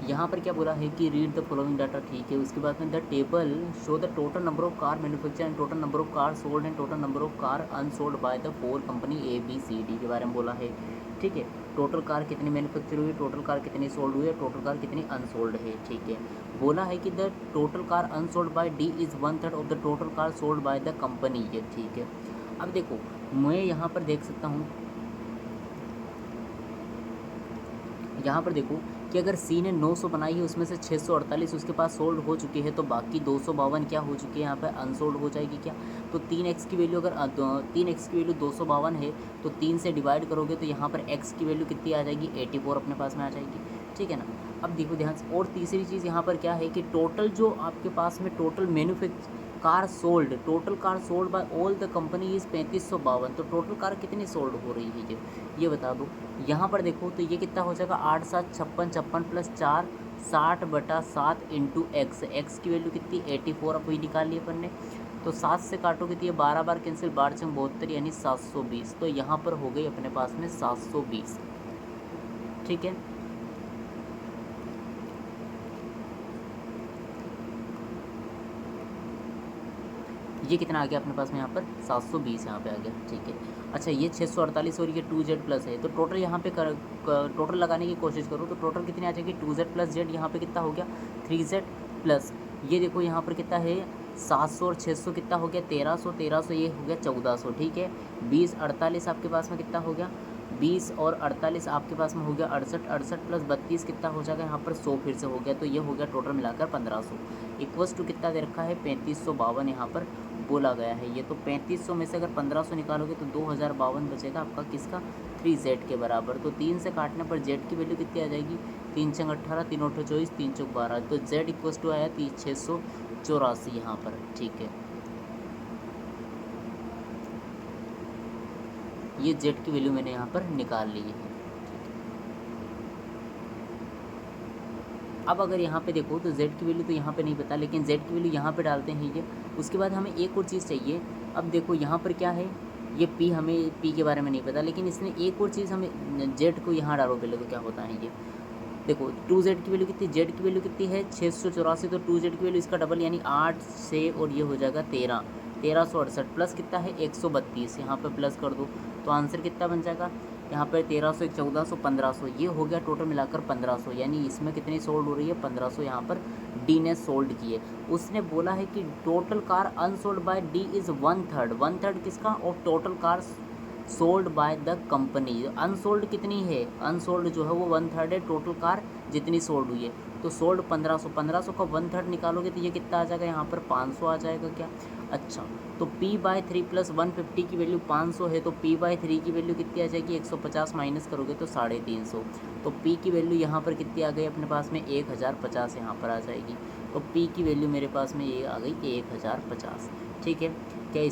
यहाँ पर क्या बोला है कि रीड द फॉलोइंग डाटा, ठीक है। उसके बाद में the table show the total number of car manufacture and total number of car sold and total number of car unsold by the four company ABCD के बारे में बोला है, ठीक है। टोटल कार कितनी मैन्युफैक्चर हुई, टोटल कार कितनी सोल्ड हुई है, टोटल कार कितनी अनसोल्ड है, ठीक है। बोला है कि the total car unsold by D is 1/3 of the total car sold by the company है, ठीक है। अब देखो मैं यहाँ पर देख सकता हूँ, यहाँ पर देखो कि अगर सी ने 900 बनाई है, उसमें से 648 उसके पास सोल्ड हो चुकी है, तो बाकी 252 क्या हो चुकी है, यहाँ पर अनसोल्ड हो जाएगी क्या। तो 3x की वैल्यू अगर 3x की वैल्यू 252 है तो 3 से डिवाइड करोगे तो यहाँ पर x की वैल्यू कितनी आ जाएगी, 84 अपने पास में आ जाएगी, ठीक है ना। अब देखो ध्यान से, और तीसरी चीज़ यहाँ पर क्या है कि टोटल जो आपके पास में total car sold, total car sold bye all the company is 3552। तो टोटल कार कितनी सोल्ड हो रही है ये बता दो। यहाँ पर देखो तो ये कितना हो जाएगा, 8 7 56 56 प्लस 4 60/7 इंटू एक्स की वैल्यू कितनी 84 अब वही निकाल ली अपन ने। तो 7 से काटोगे तो ये 12 बार कैंसिल, 12×72 यानी 720। तो यहाँ पर हो गई अपने पास में 720, ठीक है। ये कितना आ गया अपने पास में यहाँ पर 720 यहाँ पे आ गया, ठीक है। अच्छा ये 648 और ये 2Z प्लस है, तो टोटल यहाँ पे टोटल लगाने की कोशिश करो तो टोटल कितनी आ जाएगी 2Z प्लस Z, यहाँ पे कितना हो गया 3Z प्लस ये देखो यहाँ पर कितना है 700 और 600 कितना हो गया 1300, 1300 ये हो गया 1400, ठीक है। 20 48 आपके पास में कितना हो गया 20 और 48 आपके पास में हो गया 68, 68 प्लस 32 कितना हो जाएगा यहाँ पर 100 फिर से हो गया, तो ये हो गया टोटल मिलाकर 1500 इक्वल्स टू कितना दे रखा है 3552 यहाँ पर बोला गया है ये। तो 3500 में से अगर 1500 निकालोगे तो 2052 बचेगा आपका किसका 3Z के बराबर। तो 3 से काटने पर Z की वैल्यू कितनी आ जाएगी 3 × 18 3 × 8 24 3 × 12, तो Z इक्वल्स टू आया 684 यहाँ पर, ठीक है। ये Z की वैल्यू मैंने यहाँ पर निकाल ली है। अब अगर यहाँ पे देखो तो Z की वैल्यू तो यहाँ पे नहीं पता, लेकिन Z की वैल्यू यहाँ पे डालते हैं ये। उसके बाद हमें एक और चीज़ चाहिए। अब देखो यहाँ पर क्या है, ये P, हमें P के बारे में नहीं पता, लेकिन इसने एक और चीज़ हमें Z को यहाँ डालो पहले, तो क्या होता है ये देखो 2Z की वैल्यू कितनी, Z की वैल्यू कितनी है 684, तो 2Z की वैल्यू इसका डबल यानी 8 से और ये हो जाएगा 1368 प्लस कितना है 132, यहाँ पर प्लस कर दो तो आंसर कितना बन जाएगा यहाँ पर 1300 1400 1500, ये हो गया टोटल मिलाकर 1500, यानी इसमें कितनी सोल्ड हो रही है 1500 यहाँ पर डी ने सोल्ड की है। उसने बोला है कि total car unsold by D is 1/3, 1/3 किसका और total car sold by the company. Unsold कितनी है, अनसोल्ड जो है वो 1/3 है टोटल कार जितनी सोल्ड हुई है। तो सोल्ड 1500, 1500 का 1/3 निकालोगे तो ये कितना आ जाएगा यहाँ पर 500 आ जाएगा क्या। अच्छा तो P/3 प्लस 150 की वैल्यू 500 है, तो P/3 की वैल्यू कितनी आ जाएगी 150 माइनस करोगे तो 350। तो P की वैल्यू यहाँ पर कितनी आ गई अपने पास में 1050 यहाँ पर आ जाएगी। तो P की वैल्यू मेरे पास में ये आ गई 1050, ठीक है। क्या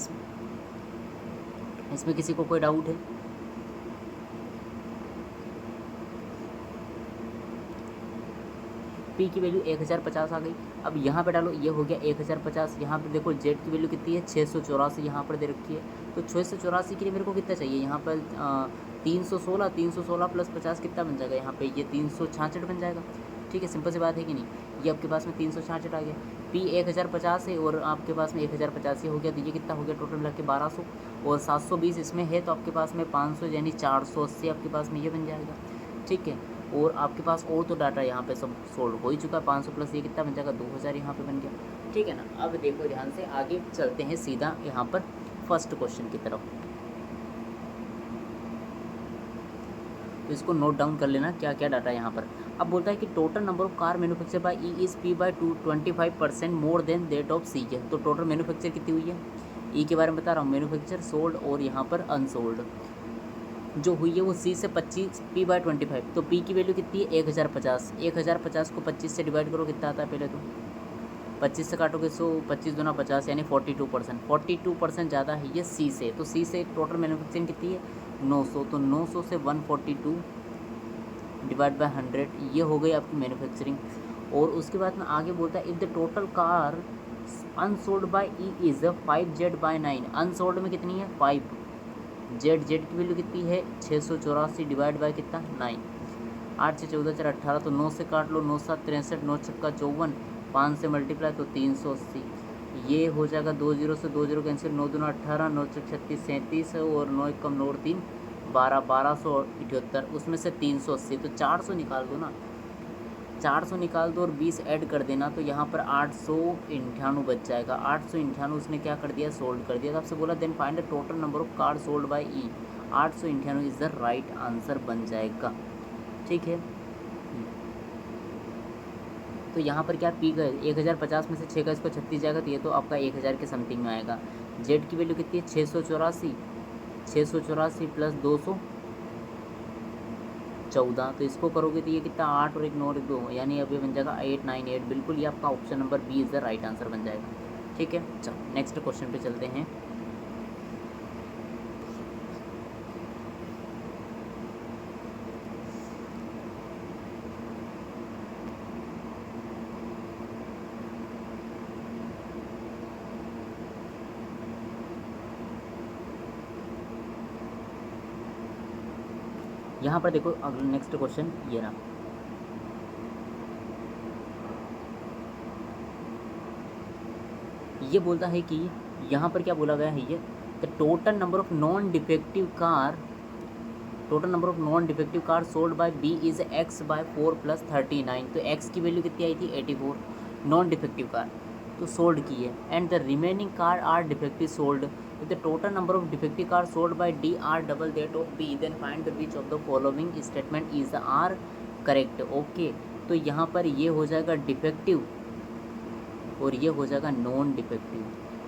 इसमें किसी को कोई डाउट है। P की वैल्यू 1050 आ गई। अब यहाँ पे डालो ये हो गया 1050, यहाँ पे देखो Z की वैल्यू कितनी है 684 यहाँ पर दे रखी है। तो 684 के लिए मेरे को कितना चाहिए यहाँ पर 316, 316 प्लस 50 कितना बन जाएगा यहाँ पे ये 366 बन जाएगा, ठीक है। सिंपल सी बात है कि नहीं, ये आपके पास में 366 आ गया। P 1050 है और आपके पास में 1050 हो गया, तो ये कितना हो गया टोटल मिला के 1200 और 720 इसमें है, तो आपके पास में 500 यानी 480 आपके पास में ये बन जाएगा, ठीक है। और आपके पास और तो डाटा यहाँ पे सब सोल्व हो ही चुका है, 500 प्लस ये कितना बन जाएगा 2000 यहाँ पे बन गया, ठीक है ना। अब देखो ध्यान से आगे चलते हैं सीधा यहाँ पर फर्स्ट क्वेश्चन की तरफ। तो इसको नोट डाउन कर लेना क्या क्या डाटा है यहाँ पर। अब बोलता है कि total number of car manufacture by E is P/25% more than that of C है। तो टोटल मैन्युफैक्चर कितनी हुई है, ई के बारे में बता रहा हूँ, मैन्युफैक्चर सोल्ड और यहाँ पर अनसोल्ड जो हुई है वो सी से 25 P/25। तो P की वैल्यू कितनी है 1050, 1050 को 25 से डिवाइड करो कितना आता है पहले तो 25 से काटोगे 100, 25 दूना 50 यानी 42%, 42% ज़्यादा है ये सी से। तो सी से टोटल मैन्युफैक्चरिंग कितनी है 900, तो 900 से 142 डिवाइड बाय 100 ये हो गई आपकी मैन्युफैक्चरिंग। और उसके बाद में आगे बोलता है if the total car unsold by E is 5Z/9, unsold में कितनी है 5, जेड की वैल्यू कितनी है 684 डिवाइड बाय कितना 9। 8 से 14 4 18, तो 9 से काट लो, 9 7 63, 9 छक्का 54, 5 से मल्टीप्लाई तो 380। ये हो जाएगा 2 0 से 2 0 कैंसिल, 9 दूना 18, 9 छक 36 37 और 9 एक कम 9 और 3 12, 1278, उसमें से 380, तो 400 निकाल दो ना, 400 निकाल दो और 20 ऐड कर देना, तो यहाँ पर 898 बच जाएगा। 898 उसने क्या कर दिया, सोल्ड कर दिया। तो आपसे बोला then find the total number of card sold by E, 898 is the right answer बन जाएगा। ठीक है, तो यहाँ पर क्या पी गए 1050 में से 6 का इसको 36 जाएगा, तो ये तो आपका 1000 के समथिंग में आएगा। जेड की वैल्यू कितनी है 684, 684 प्लस 214, तो इसको करोगे तो ये कितना 8 और 1 9 और 1 2, यानी अभी बन जाएगा 898। बिल्कुल, ये आपका option number B is the right answer बन जाएगा। ठीक है, चलो नेक्स्ट क्वेश्चन पे चलते हैं। यहाँ पर देखो अगला नेक्स्ट क्वेश्चन ये रहा, ये बोलता है कि यहाँ पर क्या बोला गया है, ये the total number of non defective car, total number of non defective car sold by B is x by 4 plus 39, तो x की वैल्यू कितनी आई थी 84, नॉन डिफेक्टिव कार तो सोल्ड की है, and the remaining car are defective sold, if the total number of defective cars sold by D are double that of B, then find which of the following statement is are correct। Okay, तो यहाँ पर ये हो जाएगा defective और ये हो जाएगा नॉन डिफेक्टिव।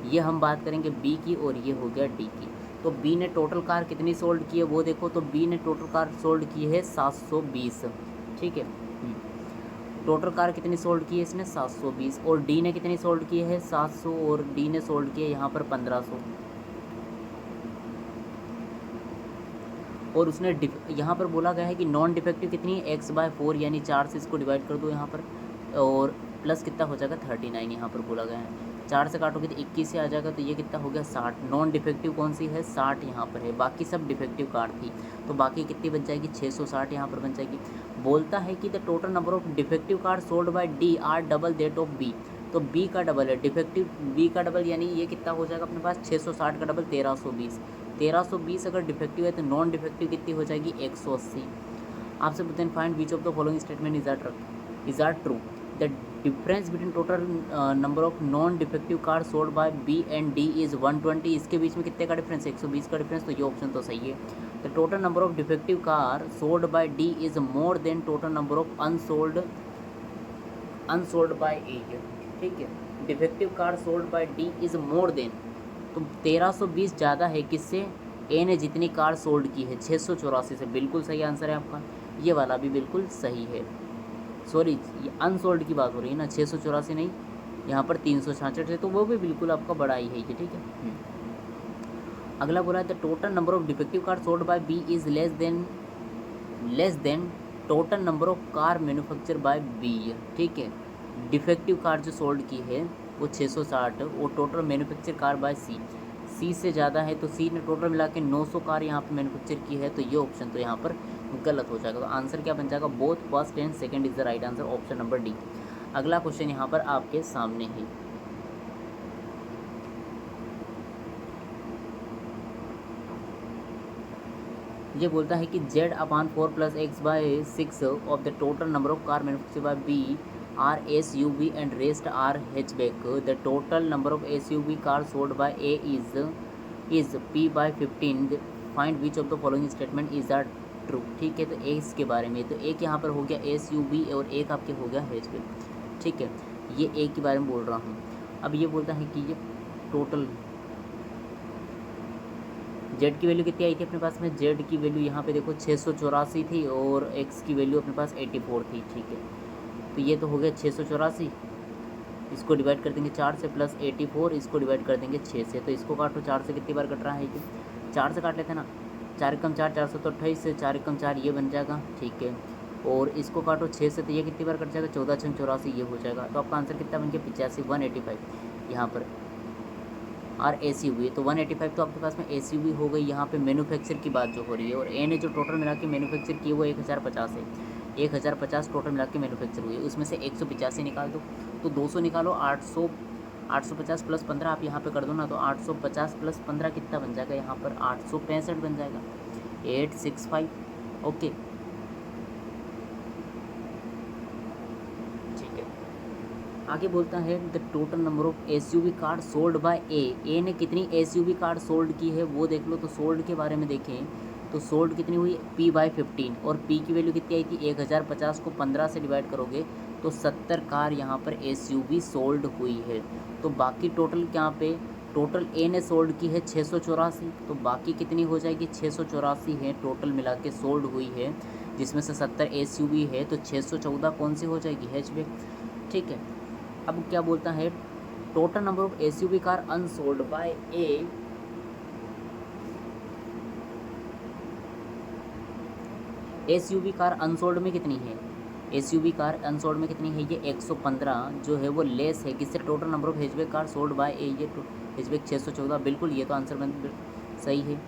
ये हम बात करेंगे बी की और ये हो गया डी की। तो बी ने टोटल कार कितनी सोल्ड की है वो देखो, तो बी ने टोटल कार सोल्ड की है 720। ठीक है, टोटल कार कितनी सोल्ड की है इसने 720, और डी ने कितनी सोल्ड की है 700, और डी ने सोल्ड की है यहाँ पर 1500। और उसने यहाँ पर बोला गया है कि नॉन डिफेक्टिव कितनी है x बाय 4, यानी 4 से इसको डिवाइड कर दो यहाँ पर, और प्लस कितना हो जाएगा 39 यहाँ पर बोला गया है। 4 से काटोगे तो 21 से आ जाएगा, तो ये कितना हो गया 60। नॉन डिफेक्टिव कौन सी है 60 यहाँ पर है, बाकी सब डिफेक्टिव कार थी, तो बाकी कितनी बन जाएगी 660 यहाँ पर बन जाएगी। बोलता है कि the total number of defective car sold by D are double that of B, तो बी का डबल है डिफेक्टिव, बी का डबल यानी ये कितना हो जाएगा अपने पास 660 का डबल 1320, 1320 अगर डिफेक्टिव है तो नॉन डिफेक्टिव कितनी हो जाएगी 180। आपसे पूछते हैं find which of the following statement is are true, the difference between total number of non defective car sold by B and D is 120, इसके बीच में कितने का डिफरेंस 120 का डिफरेंस, तो ये ऑप्शन तो सही है। The total number of defective car sold by D is more than total number of unsold by A. ठीक है, defective car sold by D is more than, तो 1320 ज़्यादा है किससे, ए ने जितनी कार सोल्ड की है 684 से, बिल्कुल सही आंसर है आपका। ये वाला भी बिल्कुल सही है, सॉरी ये अनसोल्ड की बात हो रही है ना, 684 नहीं, यहाँ पर 366 है, तो वो भी बिल्कुल आपका बड़ा ही है ये। ठीक है, अगला बोला है the total number of defective car sold by B is less than total number of car manufacture by B. ठीक है, डिफेक्टिव कार जो सोल्ड की है वो 660, और टोटल मैन्युफैक्चर कार बाय सी से ज़्यादा है, तो सी ने टोटल मिला के 900 कार यहाँ पर मैन्युफैक्चर की है, तो ये ऑप्शन तो यहाँ पर गलत हो जाएगा। तो आंसर क्या बन जाएगा, both first and second is the right answer, option number D. अगला क्वेश्चन यहाँ पर आपके सामने है, ये बोलता है कि z upon 4 plus x by 6 of the total number of car manufacture by B are SUV and rest are hatchback, the total number of SUV car sold by A is P by 15, find which of the following statement is are true. ठीक है, तो ए इसके बारे में, तो एक यहाँ पर हो गया SUV और एक आपके हो गया हैचबैक। ठीक है, ये ए के बारे में बोल रहा हूँ। अब ये बोलता है कि ये टोटल जेड की वैल्यू कितनी आई थी अपने पास में, जेड की वैल्यू यहाँ पे देखो 684 थी, और एक्स की वैल्यू अपने पास 84 थी। ठीक है, तो ये तो हो गया 684, इसको डिवाइड कर देंगे 4 से, प्लस 84 इसको डिवाइड कर देंगे 6 से, तो इसको काटो 4 से कितनी बार कट रहा है ये, 4 से काट लेते हैं ना, 4 कम 4 428 से, 4 कम 4 ये बन जाएगा। ठीक है, और इसको काटो 6 से, तो ये कितनी बार कट जाएगा 14 6 84 ये हो जाएगा। तो आपका आंसर कितना बन गया 85 185 यहाँ पर आर SUV, तो 185 तो आपके पास में SUV हो गई। यहाँ पे मैन्युफैक्चर की बात जो हो रही है, और ए ने जो टोटल मिला के मैन्युफैक्चर की है वो 1050 है। 1050 टोटल मिला के मैन्युफैक्चर हुई है, उसमें से 185 निकाल दो, तो 200 निकालो, 850 प्लस 15 आप यहाँ पे कर दो ना, तो 850 प्लस 15 कितना बन जाएगा यहाँ पर, 865 बन जाएगा, 865। ओके ठीक है। आगे बोलता है the total number of SUV car sold by A ने कितनी एसयूवी कार सोल्ड की है वो देख लो। तो सोल्ड के बारे में देखें तो सोल्ड कितनी हुई P/15, और P की वैल्यू कितनी आई थी 1050 को 15 से डिवाइड करोगे तो 70 कार यहाँ पर एसयूवी सोल्ड हुई है। तो बाकी टोटल यहाँ पे टोटल ए ने सोल्ड की है 684, तो बाकी कितनी हो जाएगी 684 है टोटल मिला के सोल्ड हुई है, जिसमें से 70 एसयूवी है, तो 614 कौन सी हो जाएगी हैचबैक। ठीक है। अब क्या बोलता है total number of SUV car unsold by A, SUV car unsold में कितनी है, एसयूवी कार अनसोल्ड में कितनी है ये 115 जो है वो लेस है किससे, total number of hatchback car sold by A, ये हैचबैक 614। बिल्कुल ये तो आंसर सही है,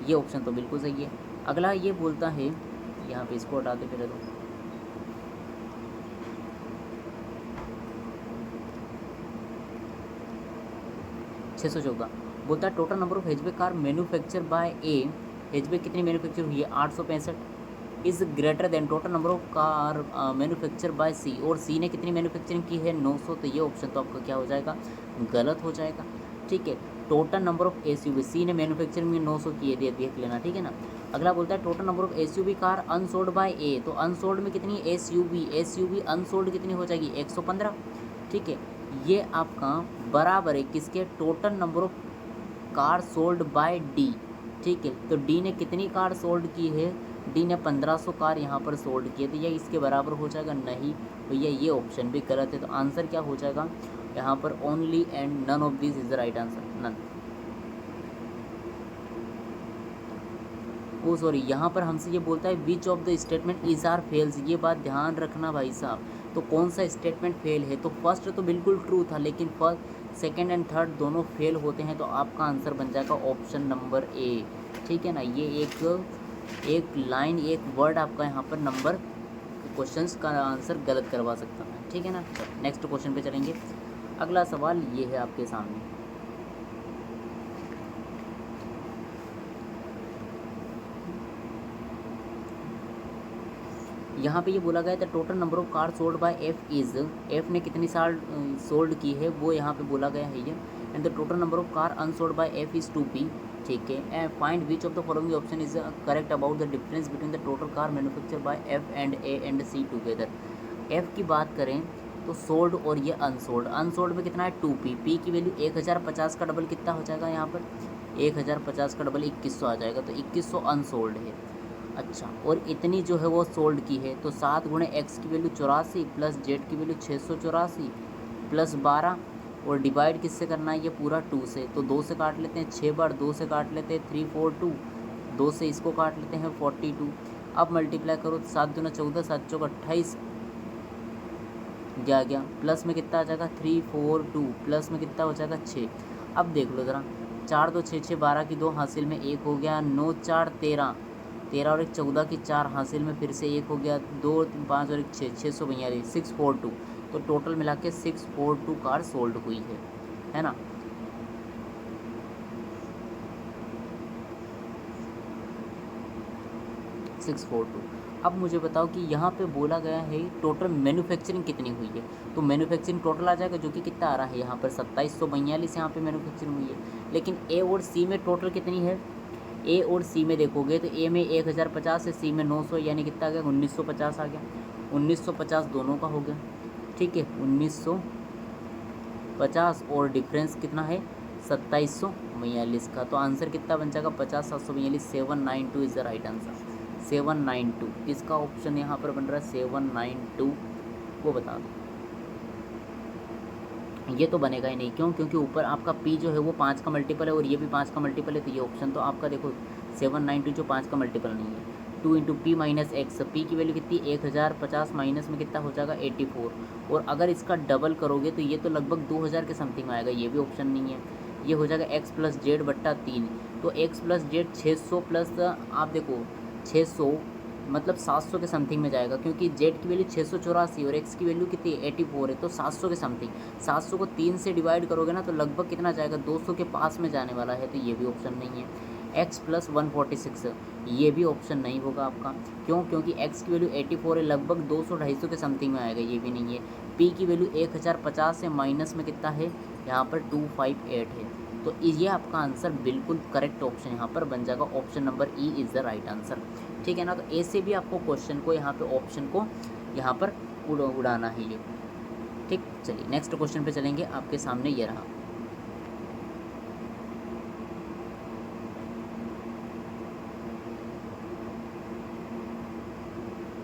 ये ऑप्शन तो बिल्कुल सही है। अगला ये बोलता है, यहाँ पे इसको हटा दे फिर तो, बोलता है total number of hatchback car manufacture by A, hatchback कितनी मैन्युफैक्चर हुई है 865, is greater than total number of car manufacture by C, और सी ने कितनी मैन्युफैक्चरिंग की है 900, तो ये ऑप्शन तो आपका क्या हो जाएगा, गलत हो जाएगा। ठीक है। टोटल नंबर ऑफ एसयूवी, सी ने मैन्युफैक्चरिंग में 900 की है, देख लेना, ठीक है ना। अगला बोलता है total number of SUV car unsold by A, तो अनसोल्ड में कितनी एसयूवी अनसोल्ड कितनी हो जाएगी 115। ठीक है। ये आपका बराबर है किसके, total number of car sold by D. ठीक है। तो डी ने कितनी कार सोल्ड की है, डी ने 1500 कार यहाँ पर सोल्ड किए, तो ये इसके बराबर हो जाएगा, नहीं भैया ये ऑप्शन भी गलत है। तो आंसर क्या हो जाएगा यहाँ पर, only and none of this is the right answer, none. Oh sorry, यहाँ पर हमसे ये बोलता है which of the statement is are false, ये बात ध्यान रखना भाई साहब। तो कौन सा स्टेटमेंट फेल है, तो फर्स्ट तो बिल्कुल ट्रू था, लेकिन फर्स्ट सेकेंड एंड थर्ड दोनों फेल होते हैं, तो आपका आंसर बन जाएगा ऑप्शन नंबर ए। ठीक है ना। ये एक लाइन एक वर्ड आपका यहाँ पर नंबर क्वेश्चंस का आंसर गलत करवा सकता है। ठीक है ना। नेक्स्ट क्वेश्चन पे चलेंगे। अगला सवाल ये है आपके सामने, यहाँ पे ये बोला गया था total number of car sold bye F is, F ने कितनी साल सोल्ड की है वो यहाँ पे बोला गया है ये, and the total number of car unsold by F is 2p। ठीक है। And find which of the following option is correct about the difference between the total car manufacture by F and A and C together. F की बात करें तो sold और ये unsold, unsold में कितना है 2p, p की वैल्यू 1050 का डबल कितना हो जाएगा यहाँ पर, 1050 का डबल 2100 आ जाएगा, तो 2100 अनसोल्ड है। अच्छा, और इतनी जो है वो सोल्ड की है, तो 7 गुणे एक्स की वैल्यू 84 प्लस जेड की वैल्यू 684 प्लस 12, और डिवाइड किससे करना है ये पूरा 2 से, तो 2 से काट लेते हैं 6 बार, 2 से काट लेते हैं 342, 2 से इसको काट लेते हैं 42। अब मल्टीप्लाई करो, 7 दूना 14, 7 चौक 28, गया प्लस में कितना आ जाएगा 342, प्लस में कितना हो जाएगा 6। अब देख लो ज़रा, 4 2 6 6 12 की 2 हासिल में 1 हो गया, 9 4 13, 13 और 1 14 की 4 हासिल में फिर से 1 हो गया, 2 5 और 1 6, 642, 642, तो टोटल मिला के 642 कार सोल्ड हुई है ना। अब मुझे बताओ कि यहाँ पे बोला गया है टोटल मैन्युफैक्चरिंग कितनी हुई है, तो मैन्युफैक्चरिंग टोटल आ जाएगा जो कि कितना आ रहा है यहाँ पर 2742 यहाँ पे मैन्युफैक्चरिंग हुई है। लेकिन ए और सी में टोटल कितनी है, ए और सी में देखोगे तो ए में 1050 है, सी में 900, यानी कितना आ गया 1950 आ गया, 1950 दोनों का हो गया। ठीक है, 1950 और डिफरेंस कितना है 2742 का, तो आंसर कितना बन जाएगा 50 742, 792 इज़ द राइट आंसर, 792। इसका ऑप्शन यहाँ पर बन रहा है 792, वो बता दो। ये तो बनेगा ही नहीं, क्यों, क्योंकि ऊपर आपका p जो है वो 5 का मल्टीपल है और ये भी 5 का मल्टीपल है, तो ये ऑप्शन तो आपका देखो 792 जो 5 का मल्टीपल नहीं है। 2 into P minus x, P की वैल्यू कितनी 1050 माइनस में कितना हो जाएगा 84, और अगर इसका डबल करोगे तो ये तो लगभग 2000 के समथिंग में आएगा, ये भी ऑप्शन नहीं है। ये हो जाएगा एक्स प्लस जेड बट्टा 3, तो एक्स प्लस जेड 600 प्लस आप देखो 600 मतलब 700 के समथिंग में जाएगा, क्योंकि जेड की वैल्यू 684 और एक्स की वैल्यू कितनी 84 है, तो 700 के समथिंग। 700 को 3 से डिवाइड करोगे ना तो लगभग कितना जाएगा, 200 के पास में जाने वाला है, तो ये भी ऑप्शन नहीं है। एक्स प्लस 146 ये भी ऑप्शन नहीं होगा आपका। क्यों? क्योंकि एक्स की वैल्यू 84 है, लगभग 200-250 के समथिंग में आएगा, ये भी नहीं है। पी की वैल्यू 1050 है, माइनस में कितना है यहाँ पर 258 है, तो ये आपका आंसर बिल्कुल करेक्ट ऑप्शन यहाँ पर बन जाएगा, option number E is the right answer. ठीक है ना। तो ए से भी आपको क्वेश्चन को यहाँ पे ऑप्शन को यहाँ पर उड़ाना है ये। ठीक, चलिए नेक्स्ट क्वेश्चन पे चलेंगे। आपके सामने ये रहा।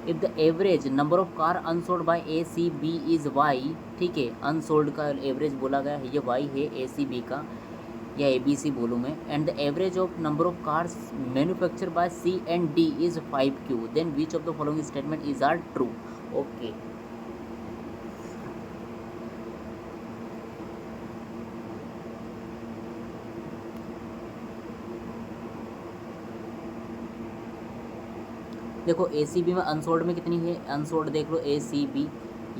If the average number of car unsold by A C B is Y, ठीक है, अनसोल्ड का एवरेज बोला गया है, ये वाई है ए सी बी का, या ए बी सी बोलूँ मैं, and the average of number of cars manufacture by C and D is 5Q, then which of the following statement is are true. Okay, देखो ए सी बी में unsold में कितनी है, unsold देख लो ए C B,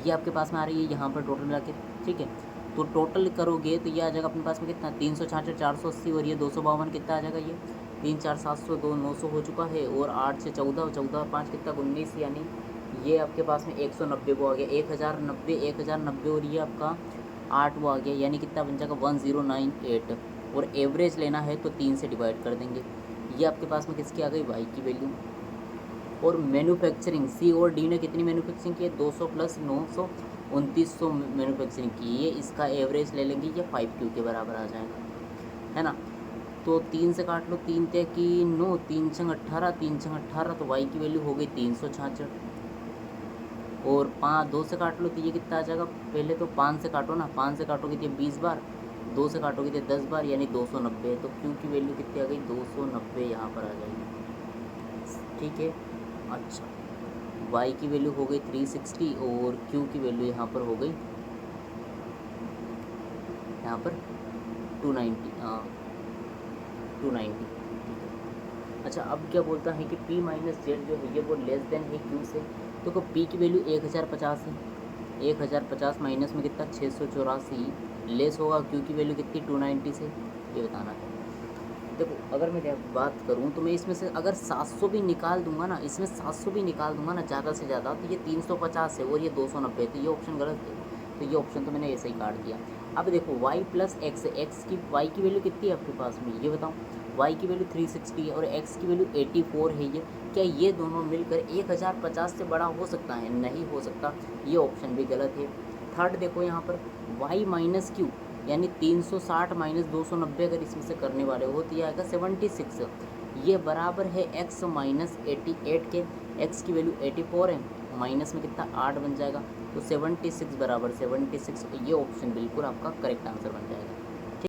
ये आपके पास में आ रही है यहाँ पर टोटल मिला के, ठीक है। तो टोटल करोगे तो ये आ जाएगा अपने पास में कितना, 366, 480 और ये 252, कितना आ जाएगा ये 3 4 702, 900 हो चुका है, और 8 से 14, 14 5 कितना 19, यानी ये आपके पास में 190 वो आ गया, 1090 और ये आपका 8 वो आ गया, यानी कितना बन जाएगा 1098। और एवरेज लेना है तो 3 से डिवाइड कर देंगे। ये आपके पास में किसकी आ गई, वाई की वैल्यू। और मैन्युफैक्चरिंग सी और डी ने कितनी मैन्युफैक्चरिंग की है, 200 प्लस 900, 2900 मैन्युफैक्चरिंग की है, इसका एवरेज ले लेंगे, ये 5Q के बराबर आ जाएगा, है ना। तो 3 से काट लो, 3 ते की 9, 3 छंग 18, 3 छंग 18, तो वाई की वैल्यू हो गई 366। और 2 से काट लो तो ये कितना आ जाएगा, पहले तो 5 से काटो ना, 5 से काटोगे तो 20 बार, 2 से काटोगे तो 10 बार, यानी 290। तो Q की वैल्यू कितनी आ गई, 290 यहाँ पर आ जाएगी, ठीक है। अच्छा, y की वैल्यू हो गई 360 और q की वैल्यू यहाँ पर हो गई, यहाँ पर 290, 290। अच्छा, अब क्या बोलता है कि p माइनस जेड जो है ये वो लेस देन है q से, तो p की वैल्यू 1050 है, 1050 माइनस में कितना 684, लेस होगा q की वैल्यू कितनी 290 से, ये बताना है। देखो अगर मैं बात करूँ तो मैं इसमें से अगर 700 भी निकाल दूंगा ना, इसमें 700 भी निकाल दूंगा ना ज़्यादा से ज़्यादा, तो ये 350 है और ये 290, तो ये ऑप्शन गलत है, तो ये ऑप्शन तो मैंने ऐसे ही काट दिया। अब देखो y प्लस एक्स, एक्स की y की वैल्यू कितनी है आपके पास में, ये बताओ। y की वैल्यू 360 है और x की वैल्यू 84 है, ये क्या ये दोनों मिलकर 1050 से बड़ा हो सकता है, नहीं हो सकता, ये ऑप्शन भी गलत है। थर्ड देखो यहाँ पर y माइनस क्यू, यानी 360 माइनस 290 अगर इसमें से करने वाले हो तो ये आएगा 76, ये बराबर है x माइनस 88 के, x की वैल्यू 84 है, माइनस में कितना 8 बन जाएगा, तो 76 बराबर 76, ये ऑप्शन बिल्कुल आपका करेक्ट आंसर बन जाएगा।